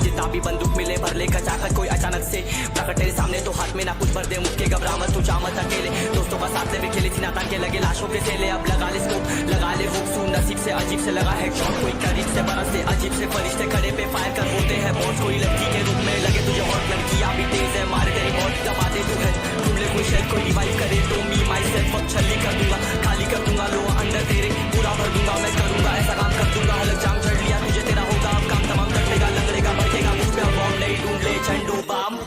जितना भी बंदूक मिले भर ले कचाकर कोई अचानक से प्रकट तेरे सामने तो हाथ में ना कुछ भर दे मुक्के घबरा मत तू जा मत अकेले दोस्तों का साथ में खेली थी ना ताकि लगे लाशों के सेले अब लगा ले स्कोप लगा ले हुक सूं नसीब से अजीब से लगा है शॉट कोई करीब से बरस से अजीब से फरिश्ते खड़े पे फायर कर होते हैं बहुत कोई लड़की के रूप में लगे तुझे हॉट लड़कियां भी तेज है मारे तेरी बहुत दबा दे तू है ढूंढ ले कोई शेर कोई रिवाइव करे तो मी माई सेल्फ अब छली कर दूंगा खाली कर दूंगा लो अंदर तेरे पूरा भर दूंगा मैं करूंगा ऐसा काम कर दूंगा अलग जाम चढ़ लिया तुझे तेरा होगा अब काम तमाम कटेगा लंगड़ेगा बढ़ेगा मुझ पे अब बॉम्ब नहीं ढूंढ ले Zandu balm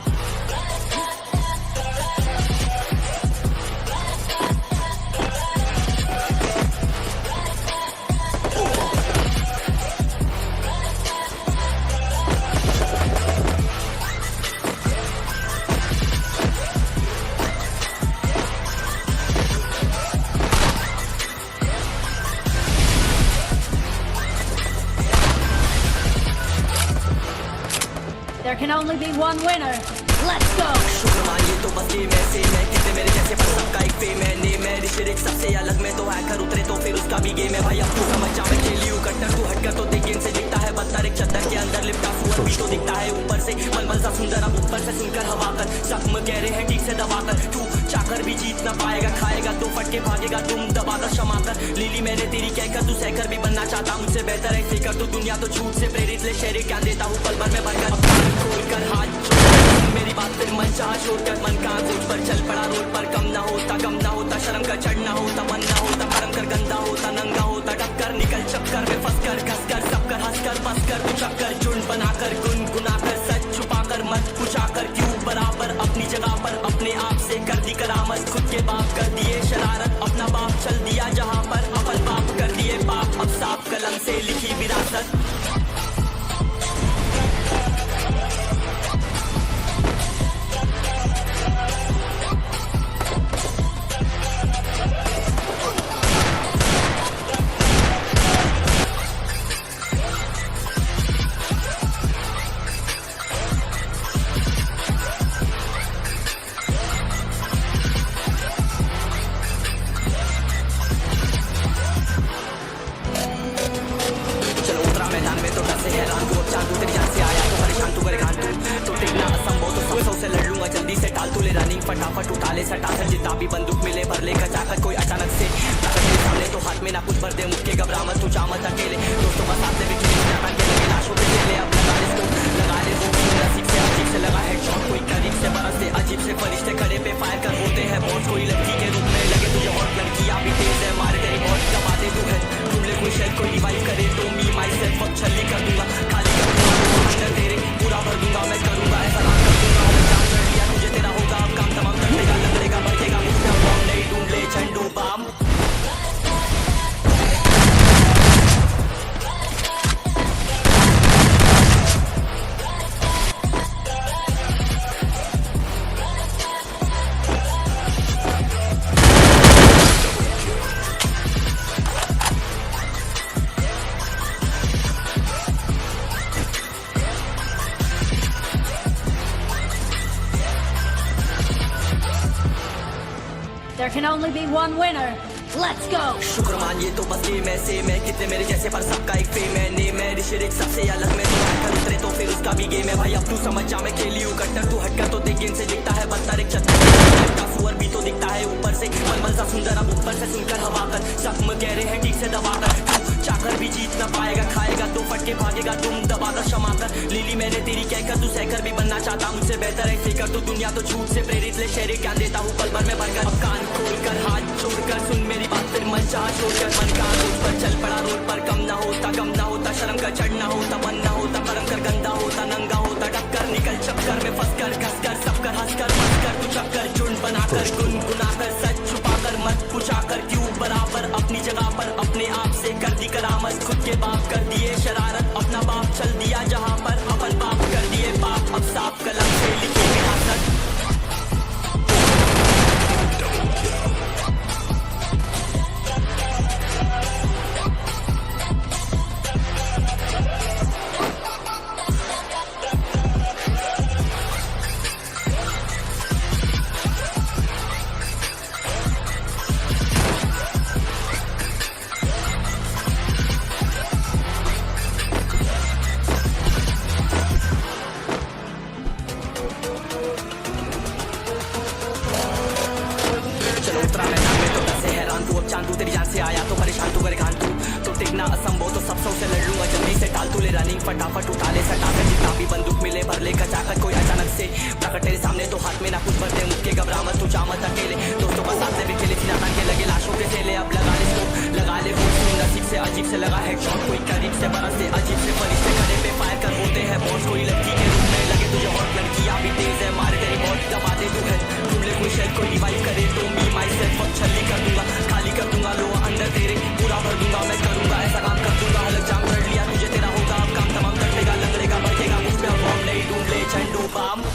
There can only be one winner. Let's go. शुक्रमान ये तो बस गेम ऐसे मैं कितने मेरे जैसे पर सबका एक फेम है नेम है रिश्ते सबसे अलग में तो हैकर उतरे तो फिर उसका भी गेम है भाई अब तू समझ जा मैं खेली हूँ कट्टर तू हटकर तो देख गेम से दिखता है बदतर एक चद्दर के अंदर लिपटा सुअर भी तो दिखता है ऊपर से मलमल सा सुंदर अब ऊपर से सुनकर हवा कर जख्म कह रहे हैं ठीक से दबाकर तू चाकर भी जीत ना पाएगा खाएगा तो फटके भागेगा तुम दबाकर क्षमाकर लीली मैंने तेरी कहकर तू सहकर भी बनना चाहता मुझसे बेहतर है सीकर तू दुनिया तो झूठ से प्रेरित ले शेरे क्या देता हूँ पल भर में भरकर खोल कर हाथ मेरी बात फिर मन चाह छोड़ कर मन का सोच पर चल पड़ा रोड पर कम ना होता शर्म का चढ़ना होता मन ना होता कर्म कर गंदा होता नंगा होता टक्कर निकल चक्कर में फंस कर घस कर सब कर हंस कर बस कर तू चक्कर झुंड बनाकर गुनगुनाकर सच छुपाकर मत पूछाकर क्यों बराबर अपनी जगह पर अपने आप से कर दी करामत खुद के बाप कर दिए शरारत अपना बाप चल दिया जहाँ पर अपन बाप कर दिए बाप अब साफ कलम से लिखी विरासत फटाफट उठा ले सटाकर जितना भी बंदूक मिले भर ले कचाकर कोई अचानक से तेरे सामने तो हाथ में ना कुछ भर दे मुक्के घबरा मत तू जा मत अकेले दोस्तों का साथ में खेली लगे लाशों के खेले अब लगा ले हुक सूं नसीब से अजीब से लगा है शॉट कोई करीब से बरस से अजीब से फरिश्ते खड़े पे फायर कर होते हैं बहुत कोई लड़की के रूप में लगे तुझे हॉट लड़कियां भी तेज है मारे तेरी बहुत दबा दे तू है ढूंढ ले कोई शेर कोई रिवाइव करे तो मी माई सेल्फ अब छली कर दूंगा खाली कर दूंगा अंदर तेरे पूरा भर दूंगा मैं करूंगा ऐसा काम कर दूंगा अलग जाम चढ़ लिया तुझे तेरा होगा अब काम तमाम कटेगा लंगड़ेगा बढ़ेगा मुझ पे बॉम्ब नहीं ढूंढ ले Zandu balm There can only be one winner. Let's go. शुक्रमान ये तो बस गेम ऐसे मैं कितने मेरे जैसे पर सबका एक फेम है नेम है रिश्ते सबसे अलग में तो हैकर उतरे तो फिर उसका भी गेम है भाई अब तू समझ जा मैं खेली हूँ कट्टर तू हटकर तो देख गेम से दिखता है बदतर एक चद्दर सुअर भी तो दिखता है ऊपर से मलमल सा सुंदर अब ऊपर से सुनकर हवा कर जख्म कह रहे हैं ठीक से दबाकर तू चाकर भी जीत ना पाएगा खाएगा तो फटके भागेगा तुम दबाकर क्षमाकर लीली मैंने तेरी कहकर तू सहकर भी बनना चाहता मुझसे बेहतर है सीकर तू दुनिया तो झूठ से प्रेरित ले शेरे क्या देता हूँ पल भर में भरकर अब कान खोल कर हाथ छोड़कर सुन मेरी बात फिर मन चाह छोड़कर मन का सोच पर चल पड़ा रोड पर कम ना होता शर्म का चढ़ना होता मन ना होता कर्म कर गंदा होता नंगा होता टक्कर निकल चक्कर में फंस कर घस कर सब कर हंस कर बस कर तू चक्कर झुंड बनाकर गुनगुनाकर सच छुपाकर मत पूछाकर क्यों बराबर अपनी जगह पर अपने आप से कर दी करामत खुद के बाप कर दिए शरारत अपना बाप चल दिया जहाँ पर अपन बाप कर दिए बाप अब साफ कलम से लिखी विरासत मिले भर ले कचाकत कोई अचानक से प्रकट तेरे सामने तो हाथ में ना कुछ भरते मुक्के घबरा मत तू जा मत अकेले दोस्तों का साथ भी खेले सीना तान के लगे लाशों के सेले अब लगा ले स्कोप लगा ले हो नसीब से अजीब से लगा हेडशॉट कोई करीब से बरसते अजीब से फरिश्ते खड़े पे फायर कर होते हैं बॉस कोई लड़की के रूप में लगे तुझे हॉट लड़कियां भी तेज है मारे तेरी मौत दबा दे तू है ढूंढ ले कोई शेड कोई रिवाइव करे तो मी माई सेल्फ अब छल्ली कर दूंगा खाली कर दूंगा लो अंदर तेरे पूरा भर दूंगा मैं करूंगा ऐसा काम कर दूंगा अलग जाम कर लिया तुझे तेरा होगा अब काम तमाम कटेगा लंगड़ेगा बढ़ेगा मुझ पे अब बॉम्ब नहीं ढूंढ ले Zandu balm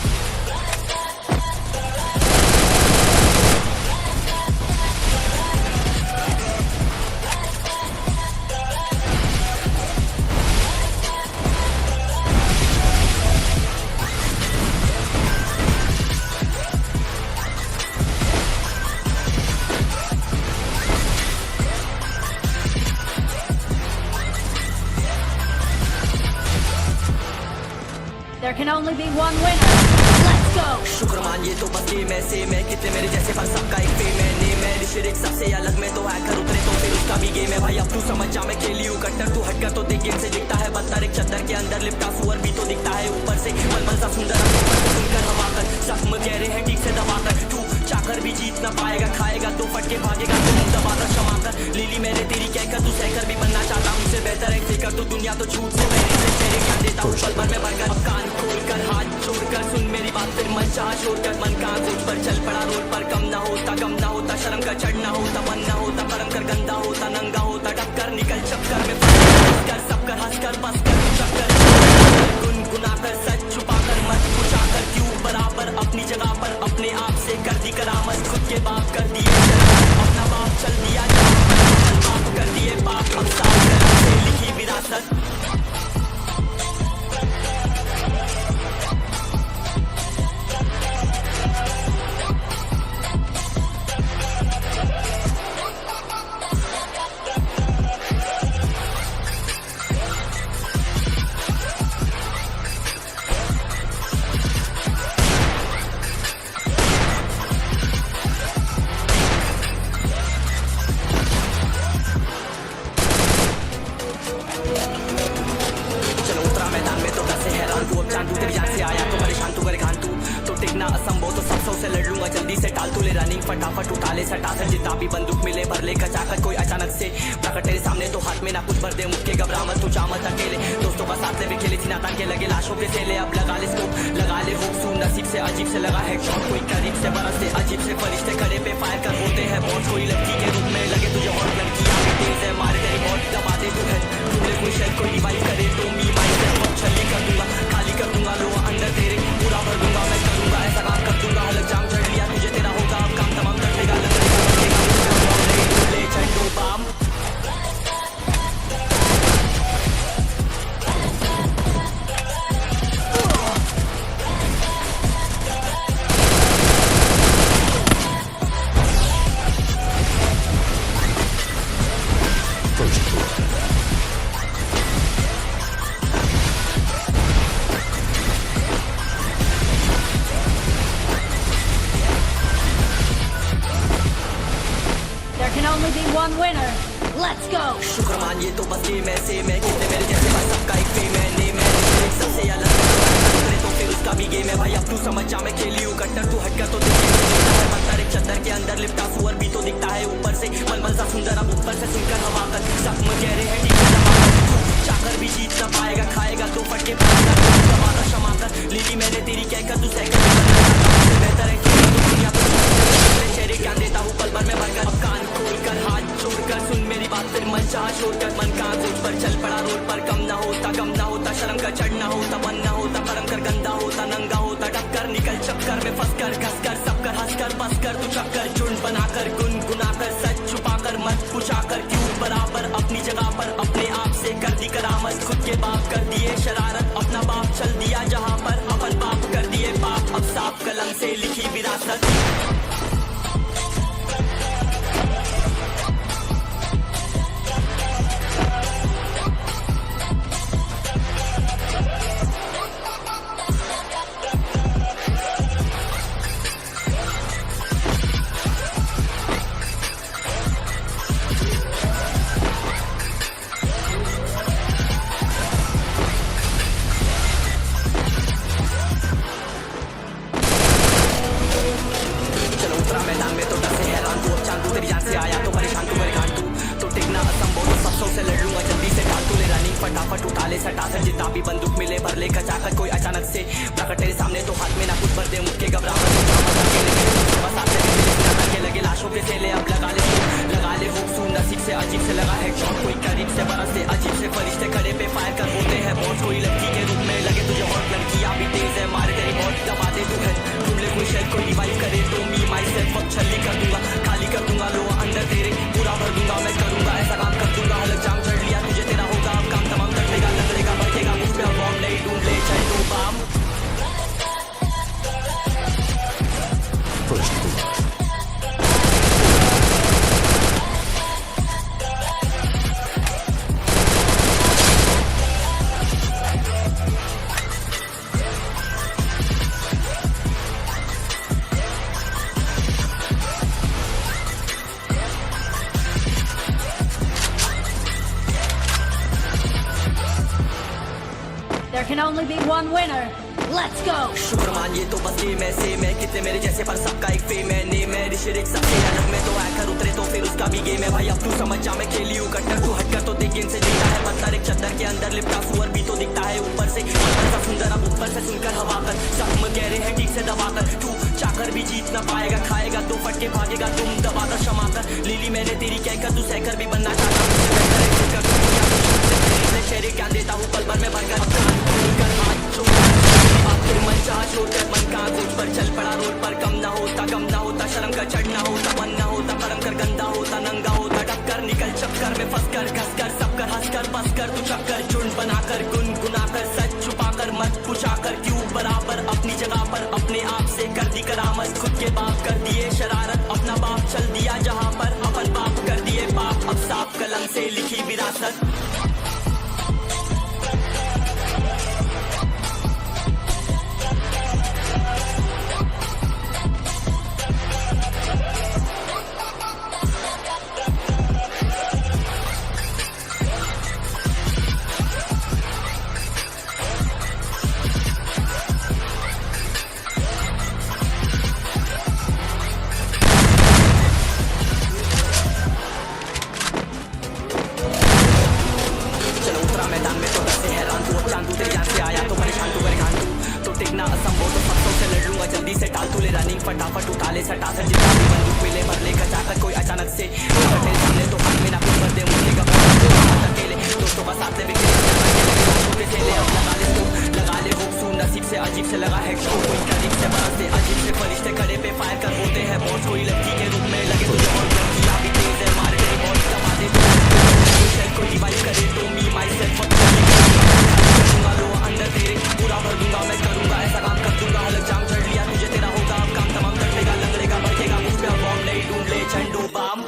There can only be one winner. Let's go. शुक्र मान ये तो बस गेम है सेम है कितने मेरे जैसे पर सबका एक फेम है नेम है रिशिरिक सबसे अलग में तो हैकर उतरे तो फिर उसका भी गेम है भाई अब तू समझ जा मैं खेली हूँ कट्टर तू हटकर तो देख गेम से दिखता है बदतर एक चद्दर के अंदर लिपटा सुअर भी तो दिखता है ऊपर से मलमल सा सुंदर सुनकर हवाकर जख्म कह रहे हैं ठीक से दबाकर तू चाकर भी जीत ना पाएगा खाएगा तो फटके भागेगा तो मुंह दबाकर क्षमाकर लीली मैंने तेरी कहकर तू सहकर भी बनना चाहता हूँ उससे बेहतर है फिकर तो दुनिया तो झूठ से मेरे से तेरे क्या देता हूँ पल भर में बढ़कर अब कान खोलकर हाथ जोड़कर सुन मेरी बात फिर मन चाह छोड़कर मन का सोच पर चल पड़ा रोड पर कम ना होता शर्म का चढ़ना होता मन ना होता परम कर गंदा होता नंगा होता टक्कर निकल चक्कर में कर सब कर हंस कर बस कर चक्कर गुनगुना कर सच छुपा कर मत पूछा कर क्यों बराबर अपनी जगह पर अपने आप से कर दी करामत खुद के बाप कर दिए अपना बाप चल दिया बाप कर दिए बाप अब साफ कर से लिखी विरासत फटाफट उठा ले सटा सर जितना भी बंदूक मिले भर ले कचाकत कोई अचानक से प्रकट तेरे सामने तो हाथ में ना कुछ भर दे मुक्के घबरा मत तू जा मत अकेले दोस्तों का साथ भी खेले सीना तान के लगे लाशों के सेले अब लगा ले स्कोप लगा ले होप नसीब से अजीब से लगा हेडशॉट कोई करीब से बरसते अजीब से फरिश्ते खड़े पे फायर कर होते हैं बॉस कोई लड़की के रूप में लगे तुझे हॉट लड़कियां भी तेज है मारे तेरी मौत दबा दे तू है ढूंढ ले कोई शेड कोई रिवाइव करे तो मी माई सेल्फ अब छल्ली कर दूंगा खाली कर दूंगा लो अंदर तेरे पूरा भर दूंगा मैं करूंगा ऐसा काम कर दूंगा अलग जाम चढ़ लिया तुझे तेरा होगा अब काम तमाम कटेगा झंडू balm There can only be one winner. Let's go. शुक्र मान ये तो बस गेम है सेम है कितने मेरे जैसे पर सबका एक फेम है नेम है सबसे अलग है तो फिर उसका भी गेम है भाई अब तू समझ जा मैं खेली हूँ कट्टर तू हटकर तो दिखता है बदतर एक चद्दर के अंदर लिपटा सुअर भी तो दिखता है ऊपर से मलमल सा सुंदर अब ऊपर से सुनकर हवाकर जख्म कह रहे हैं ठीक से दबाकर चाकर भी जीत ना पाएगा खाएगा तो फटके दबाकर क्षमाकर लीली मैंने तेरी कहकर तू सहकर बेहतर है कि दुनिया को चेहरे क्या देता हूँ पल भर में भरकर अब कान खोलकर हाथ जोड़कर सुन मेरी बात फिर मन चाह छोड़कर मन का सोच पर चल पड़ा रोड पर कम ना होता शर्म का चढ़ना होता मन ना होता परम कर गंदा होता नंगा होता टक्कर निकल चक्कर में फंस कर घस कर सब कर हंस कर बस कर तू चक्कर झुंड बनाकर गुनगुना कर सच छुपा कर मत पूछा कर क्यों बराबर अपनी जगह पर अपने आप से कर दी करामत खुद के बाप कर दिए शरारत अपना बाप चल दिया जहाँ पर अपन बाप कर दिए बाप अब साफ कलम से लिखी विरासत can only be one winner. Let's go. शुक्र मानिए तो बस गेम ऐसे मैं कितने मेरे जैसे पर सबका एक फेम है नेम है ऋषिक सबसे अलग में तो हैकर उतरे तो फिर उसका भी गेम है भाई अब तू समझ जा मैं खेली हूँ कट्टर तू हटकर तो देख गेम से दिखता है पत्थर एक चद्दर के अंदर लिपटा सुअर भी तो दिखता है ऊपर से सा सुंदर अब ऊपर से सुनकर हवा कर सब कह रहे हैं ठीक से दबाकर तू चाकर भी जीत ना पाएगा खाएगा दो फटके भागेगा तुम दबाकर क्षमा कर लीली मैंने तेरी कहकर तू सहकर भी बनना चाहता शेरे क्या देता हूँ पल भर में भरकर मन चाह छोड़कर मन का कुछ पर चल पड़ा रोड पर कम ना होता शर्म का चढ़ना होता मन ना होता परम कर गंदा होता नंगा होता डबकर निकल चक्कर में फंस कर घस कर सब कर हंस कर बस कर तू चक्कर झुंड बनाकर गुनगुनाकर सच छुपाकर मत पूछाकर क्यों बराबर अपनी जगह पर अपने आप से कर दी करामत खुद के बाप कर दिए शरारत अपना बाप चल दिया जहाँ पर अपन बाप कर दिए बाप अब साफ कलम से लिखी विरासत फटाफट उठा ले सटा सर जितना भी बंदूक मिले भर ले कचाकर कोई अचानक से सामने तो हाथ में ना कुछ भर दे मुझे अकेले दोस्तों का साथ ले लगा ले वो नसीब से अजीब से लगा है कोई करीब से बरस से अजीब से फरिश्ते खड़े पे फायर कर होते हैं बॉस कोई लड़की के रूप में लगे तुझे और लड़की अभी तेज है मारे तेरी बॉस दबा दे कोई डिवाइस करे तो मी माई सेल्फ दूंगा लो अंदर तेरे पूरा भर दूंगा मैं करूंगा ऐसा काम कर दूंगा अलग जाम चढ़ लिया तुझे तेरा होगा अब काम तमाम कर लेगा लंगड़ेगा बढ़ेगा मुझ पे बॉम्ब नहीं ढूंढ ले Zandu balm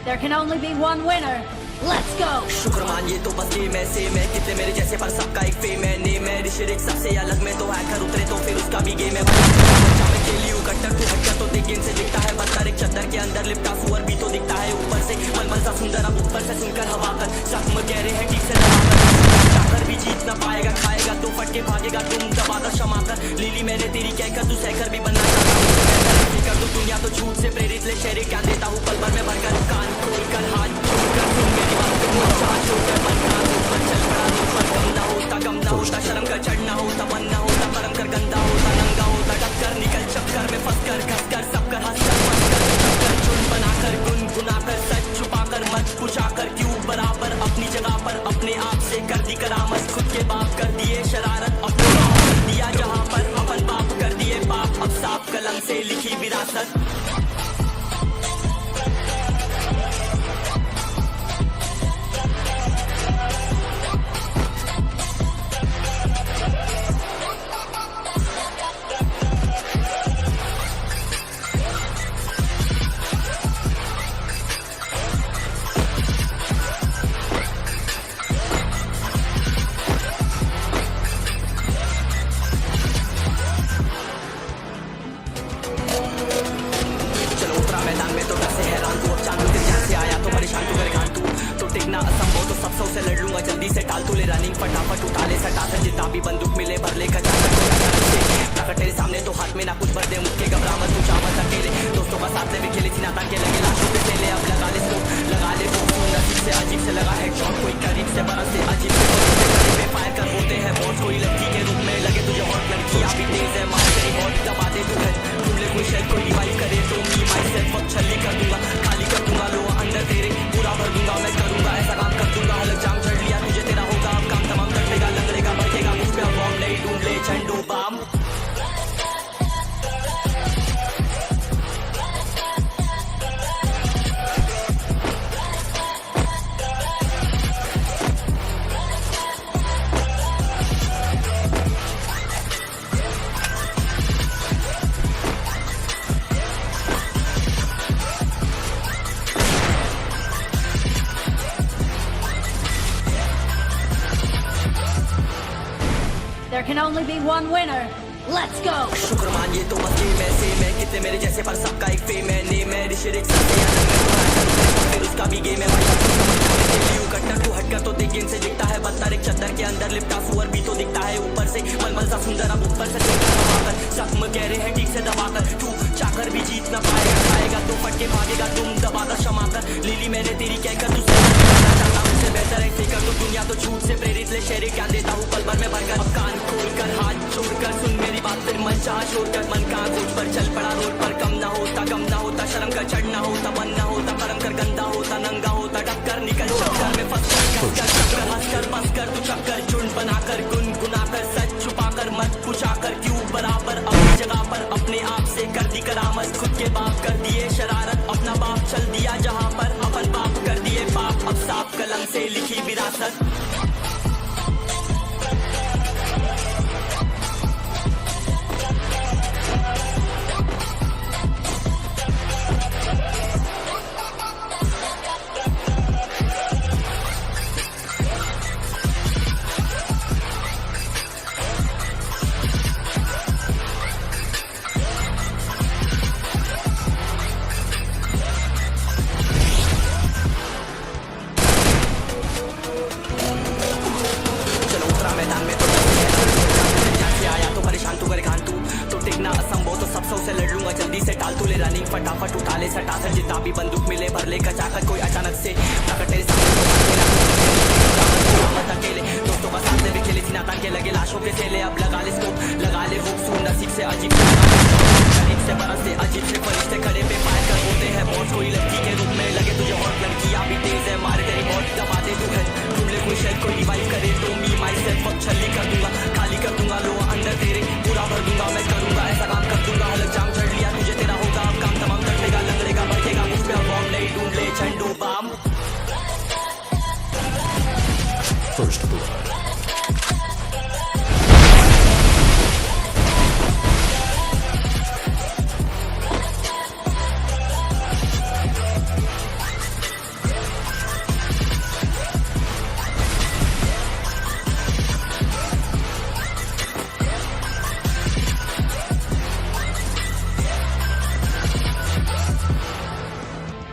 There can only be one winner. Let's go. शुक्र मानिए तो बस गेम ऐसे मैं कितने मेरे जैसे पर सबका एक फेम है नेम है ऋषिक सबसे अलग में तो हैकर उतरे तो फिर उसका भी गेम है मैं खेली हूँ कट्टर तू हटकर तो देख गेम से दिखता है पत्थर एक चद्दर के अंदर लिपटा सुअर भी तो दिखता है ऊपर से मन सा सुंदर अब ऊपर से सुनकर हवा कर सब कह रहे हैं ठीक से दबाकर चाकर भी जीत ना पाएगा खाएगा दो फटके भागेगा तुम दबाकर क्षमा कर लीली मैंने तेरी कहकर तू सहकर भी बनना चाहता कर दो दुनिया तो झूठ से प्रेरित ले शेरे क्या देता हूँ पल भर में भरकर कान खोल कर हाथ छोड़कर सुन मेरी बात को चाह छोड़कर मन का ऊपर चल पड़ा रोड पर कम ना होता शर्म का चढ़ना होता मन ना होता परम कर गंदा होता नंगा होता डबकर निकल चक्कर में फंस कर घस कर सब कर हंस कर बस कर चक्कर झुंड बनाकर गुनगुनाकर सच छुपाकर मत पूछाकर क्यों बराबर अपनी जगह पर अपने आप से कर दी करामत खुद के बाप कर दिए शरारत अपने बाप कर दिया जहाँ पर अपन बाप कर दिए बाप अब साफ कलम से लिखी विरासत फटाफट उठा ले सटा से जितना भी बंदूक मिले भर ले कचाकर तेरे सामने तो हाथ में ना कुछ भर दे मुझके घबरा मत तू चावत अकेले दोस्तों का साथ ले भी खेले नाता के लगे लाशों पे ले अब लगा ले वो नसीब से अजीब से लगा है शॉट कोई करीब से बरस से अजीब से फायर कर होते हैं बॉस कोई लड़की के रूप में लगे तुझे और लड़की अभी तेज है मार तेरी बहुत दबा दे तू ढूंढ ले कोई शेल कोई डिवाइस करे तो मी माई सेल्फ अब छली कर दूंगा खाली कर दूंगा लो अंदर तेरे पूरा भर दूंगा मैं करूंगा ऐसा काम कर दूंगा अलग जाम चढ़ लिया तुझे तेरा होगा अब काम तमाम कर लेगा लंगड़ेगा बढ़ेगा मुझ पे बॉम्ब नहीं ढूंढ ले Zandu balm can only be one winner. Let's go. शुक्र मानिए तो बस ये मैं से मैं कितने मेरे जैसे पर सबका एक फेम है नेम है ऋषि एक सबसे अलग मैं तो है फिर उसका भी गेम है भाई लियो कट्टर तू हटकर तो देख गेम से दिखता है बदतर एक चद्दर के अंदर लिपटा सुअर भी तो दिखता है ऊपर से मलमल सा सुंदर अब ऊपर से दबाकर जख्म कह रहे हैं ठीक से दबाकर तू चाकर भी जीत ना पाएगा खाएगा तो फटके भागेगा तुम दबाकर क्षमाकर लीली मैंने तेरी कहकर तू से बेहतर है सीकर तो दुनिया तो झूठ से प्रेरित ले शेरे क्या देता हूँ पल भर में भरकर अब कान खोलकर हाथ जोड़कर सुन मेरी बात फिर मन चाह छोड़कर मन का खोज पर चल पड़ा रोड पर कम ना होता शर्म कर चढ़ना होता मन ना होता कर्म कर गंदा होता नंगा होता टक्कर निकल चक्कर में फंस कर हंसकर बस कर तू चक्कर झुंड बनाकर गुनगुनाकर सच छुपाकर मत पुछाकर क्यों बराबर अपनी जगह पर अपने आप से कर दी करामत खुद के बाप कर दिए शरारत अपना बाप चल दिया जहाँ पर अपन बाप कर दिए पाप अब साफ कलम से लिखी विरासत फटाफट उठा ले सटा सर जितना भी बंदूक मिले भर ले कचाकर कोई अचानक से प्रकट तेरे सामने अकेले दोस्तों का साथ भी खेले नाता के लगे लाशों के थैले अब लगा ले स्कोप लगा ले हुक सुन नसीब से अजीब से बरस से अजीब से फरिश्ते खड़े पे फायर कर होते हैं बहुत कोई लड़की के रूप में लगे तुझे और लड़कियां भी तेज है मारे तेरी बहुत दबा दे तू है ढूंढ ले कोई शेल कोई रिवाइव करे तो मी माई सेल्फ अब छल्ली कर दूंगा खाली कर दूंगा लो अंदर तेरे पूरा भर दूंगा मैं करूंगा ऐसा काम कर दूंगा हलक जाम चढ़ लिया तुझे तेरा होगा अब काम तमाम कटेगा लंगड़ेगा भड़केगा मुझ पे बॉम्ब नहीं ढूंढ ले Zandu balm First blood.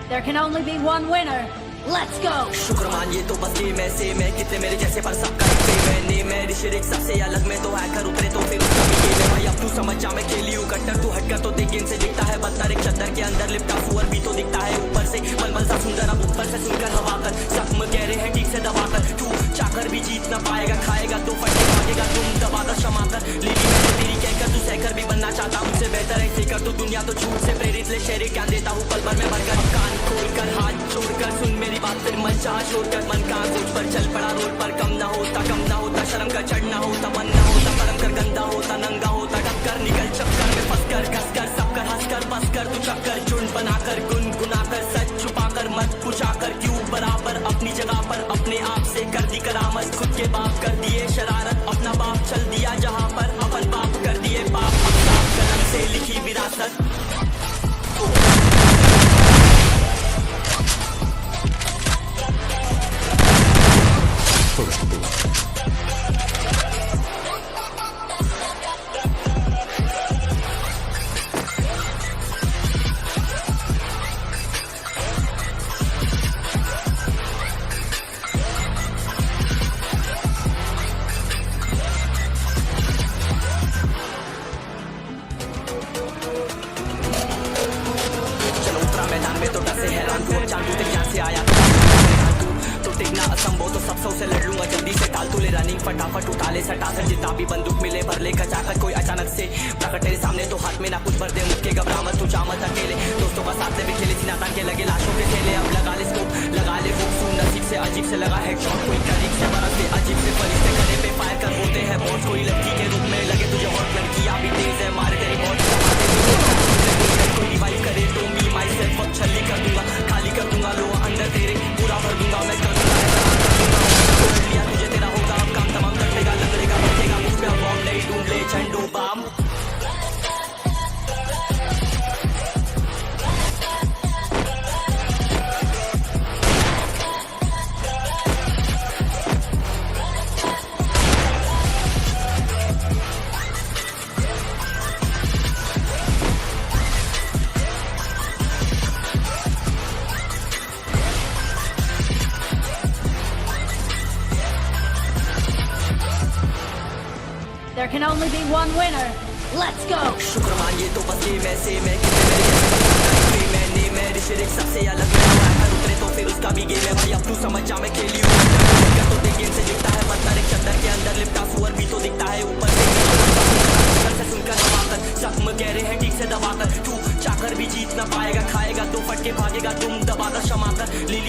There can only be one winner. Let's go. शुक्र मानिए तो बस ये मैं से मैं कितने मेरे जैसे पर सबका एक फेम है नेम है ऋषि एक सबसे अलग मैं तो हैकर उतरे तो फिर उसका भी गेम है भाई अब तू समझ जा मैं खेली हूँ कट्टर तू हटकर तो देख गेम से दिखता है बदतर एक चद्दर के अंदर लिपटा सुअर भी तो दिखता है ऊपर से मलमल सा सुंदर अब ऊपर से सुनकर हवा कर जख्म कह रहे हैं ठीक से दबाकर तू चाकर भी जीत ना पाएगा खाएगा तो फटके भागेगा तुम दबाकर क्षमा कर लीली मैंने तेरी कहकर तू सहकर भी बनना चाहता मुझसे बेहतर है सीकर तो दुनिया तो झूठ से प्रेरित ले शेरे क्या देता हूँ पल भर में भरकर कान खोलकर हाथ जोड़कर सुन मेरी बात फिर मन चाह छोड़कर मन का खोज पर चल पड़ा रोड पर कम ना होता शर्म का चढ़ना होता मन ना होता कर्म कर गंदा होता नंगा होता टक्कर निकल चक्कर में फंस कर कस कर सब कर हंस कर बस कर तू चक्कर झुंड बनाकर गुनगुनाकर सच छुपाकर मत पुछाकर क्यों बराबर अपनी जगह पर अपने आप से कर दी करामत खुद के बाप कर दिए शरारत अपना बाप चल दिया जहाँ पर अपन बाप कर दिए पाप अब साफ कलम से लिखी विरासत First blood. चलो उतरा मैदान में तो डसे हैरान तू चांदू तेरे यहाँ से आया तो टिकना असंभव तो सब से लड़ लूंगा जल्दी से टाल तू ले रनिंग फटाफट उठा ले सटा सर जितना भी बंदूक मिले भर ले कचाकर कोई अचानक से प्रकट तेरे सामने तो हाथ में ना कुछ भर दे मुझके घबरा मत तू जा मत अकेले दोस्तों का साथ भी खेले नाता के लगे लाशों के थैले अब लगा ले स्कोप लगा ले हुक सुन नसीब से अजीब से लगा हेडशॉट कोई करीब से बरस से अजीब से फरिश्ते खड़े पे फायर कर होते हैं बहुत कोई लड़की के रूप में लगे तुझे और लड़कियां भी तेज है मारे तेरी बहुत कोई रिवाइव करे तो मी माई सेल्फ अब छल्ली कर दूंगा खाली कर दूंगा लो अंदर तेरे पूरा भर दूंगा मैं कर लिया तुझे तेरा होगा अब काम तमाम कटेगा लंगड़ेगा भड़केगा मुझ पे बॉम्ब नहीं ढूंढ ले Zandu balm There can only be one winner. Let's go. शुक्र मानिए तो बस ये मैं से मैं कितने मेरे जैसे पसंद का एक मैंने मैं ऋषिक सबसे अलग मैं हुआ है उतरे तो फिर उसका भी गेम है भाई अब तू समझ जा मैं खेली हूँ तो देख गेम से दिखता है बंदर एक चद्दर के अंदर लिपटा सुअर भी तो दिखता है ऊपर से सुनकर दबाकर जख्म कह रहे हैं ठीक से दबाकर तू चाकर भी जीत ना पाएगा खाएगा दो फटके भागेगा तुम दबाकर क्षमा कर